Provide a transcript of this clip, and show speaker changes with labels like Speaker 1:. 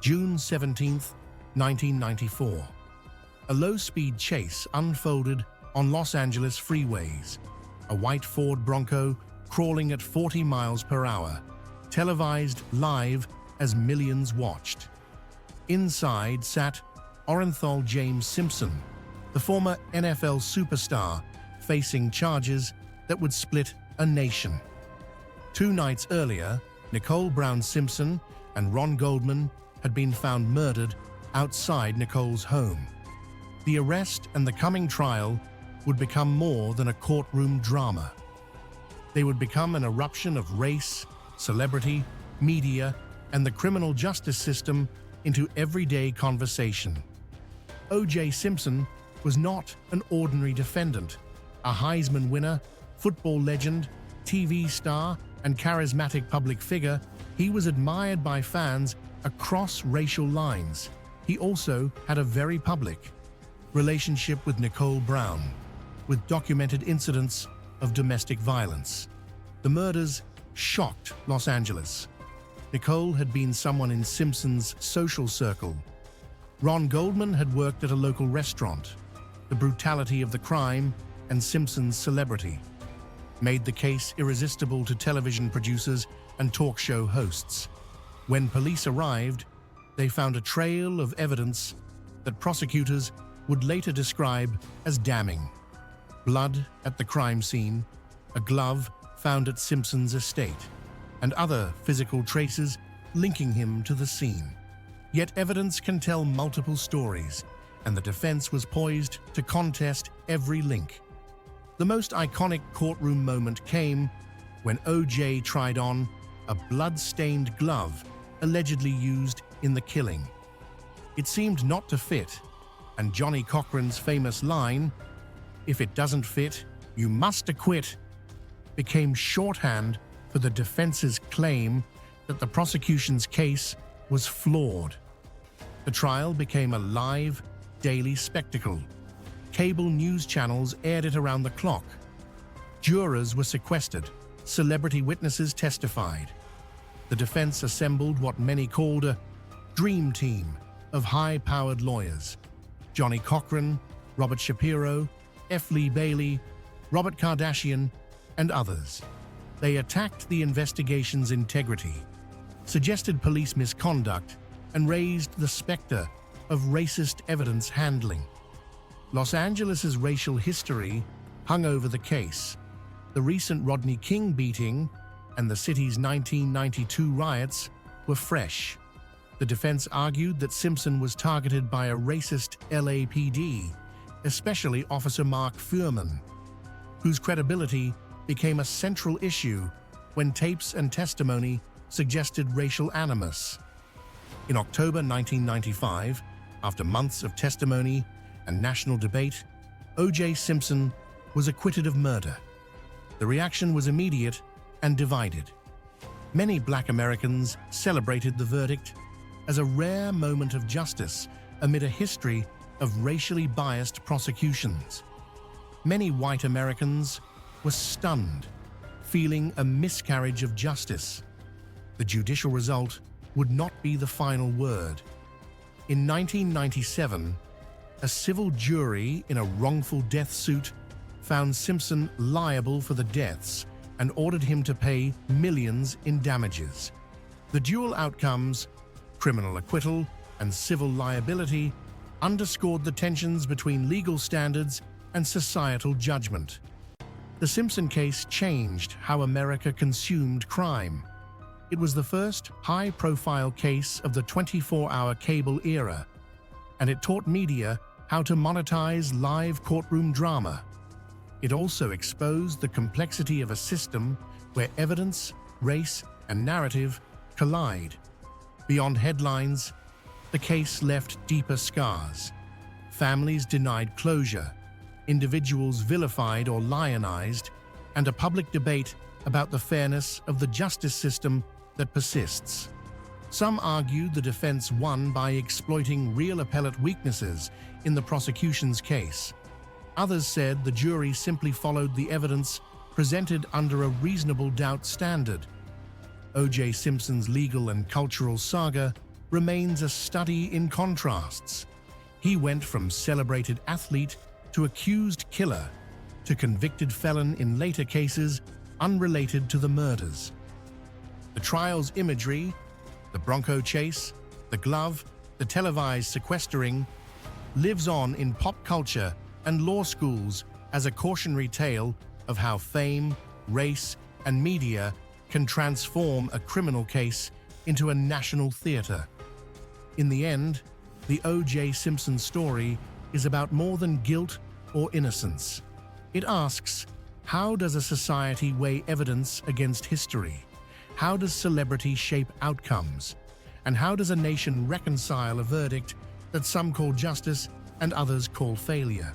Speaker 1: June 17, 1994. A low-speed chase unfolded on Los Angeles freeways, a white Ford Bronco crawling at 40 miles per hour, televised live as millions watched. Inside sat Orenthal James Simpson, the former NFL superstar, facing charges that would split a nation. 2 nights earlier, Nicole Brown Simpson and Ron Goldman had been found murdered outside Nicole's home. The arrest and the coming trial would become more than a courtroom drama. They would become an eruption of race, celebrity, media, and the criminal justice system into everyday conversation. O.J. Simpson was not an ordinary defendant, a Heisman winner, football legend, TV star, and charismatic public figure. He was admired by fans across racial lines. He also had a very public relationship with Nicole Brown, with documented incidents of domestic violence. The murders shocked Los Angeles. Nicole had been someone in Simpson's social circle. Ron Goldman had worked at a local restaurant. The brutality of the crime and Simpson's celebrity made the case irresistible to television producers and talk show hosts. When police arrived, they found a trail of evidence that prosecutors would later describe as damning. Blood at the crime scene, a glove found at Simpson's estate, and other physical traces linking him to the scene. Yet evidence can tell multiple stories, and the defense was poised to contest every link. The most iconic courtroom moment came when O.J. tried on a blood-stained glove allegedly used in the killing. It seemed not to fit, and Johnny Cochran's famous line, "If it doesn't fit, you must acquit," became shorthand for the defense's claim that the prosecution's case was flawed. The trial became a live, daily spectacle. Cable news channels aired it around the clock. Jurors were sequestered. Celebrity witnesses testified. The defense assembled what many called a dream team of high-powered lawyers: Johnny Cochran, Robert Shapiro, F. Lee Bailey, Robert Kardashian, and others. They attacked the investigation's integrity, suggested police misconduct, and raised the specter of racist evidence handling. Los Angeles's racial history hung over the case. The recent Rodney King beating and the city's 1992 riots were fresh. The defense argued that Simpson was targeted by a racist LAPD, especially Officer Mark Fuhrman, whose credibility became a central issue when tapes and testimony suggested racial animus. In October 1995, after months of testimony and national debate, O.J. Simpson was acquitted of murder. The reaction was immediate and divided. Many Black Americans celebrated the verdict as a rare moment of justice amid a history of racially biased prosecutions. Many white Americans were stunned, feeling a miscarriage of justice. The judicial result would not be the final word. In 1997, a civil jury in a wrongful death suit found Simpson liable for the deaths and ordered him to pay millions in damages. The dual outcomes, criminal acquittal and civil liability, underscored the tensions between legal standards and societal judgment. The Simpson case changed how America consumed crime. It was the first high-profile case of the 24-hour cable era, and it taught media how to monetize live courtroom drama. It also exposed the complexity of a system where evidence, race, and narrative collide. Beyond headlines, the case left deeper scars. Families denied closure, individuals vilified or lionized, and a public debate about the fairness of the justice system that persists. Some argued the defense won by exploiting real appellate weaknesses in the prosecution's case. Others said the jury simply followed the evidence presented under a reasonable doubt standard. O.J. Simpson's legal and cultural saga remains a study in contrasts. He went from celebrated athlete to accused killer to convicted felon in later cases unrelated to the murders. The trial's imagery, the Bronco chase, the glove, the televised sequestering, lives on in pop culture and law schools as a cautionary tale of how fame, race, and media can transform a criminal case into a national theater. In the end, the O.J. Simpson story is about more than guilt or innocence. It asks, how does a society weigh evidence against history? How does celebrity shape outcomes? And how does a nation reconcile a verdict that some call justice and others call failure?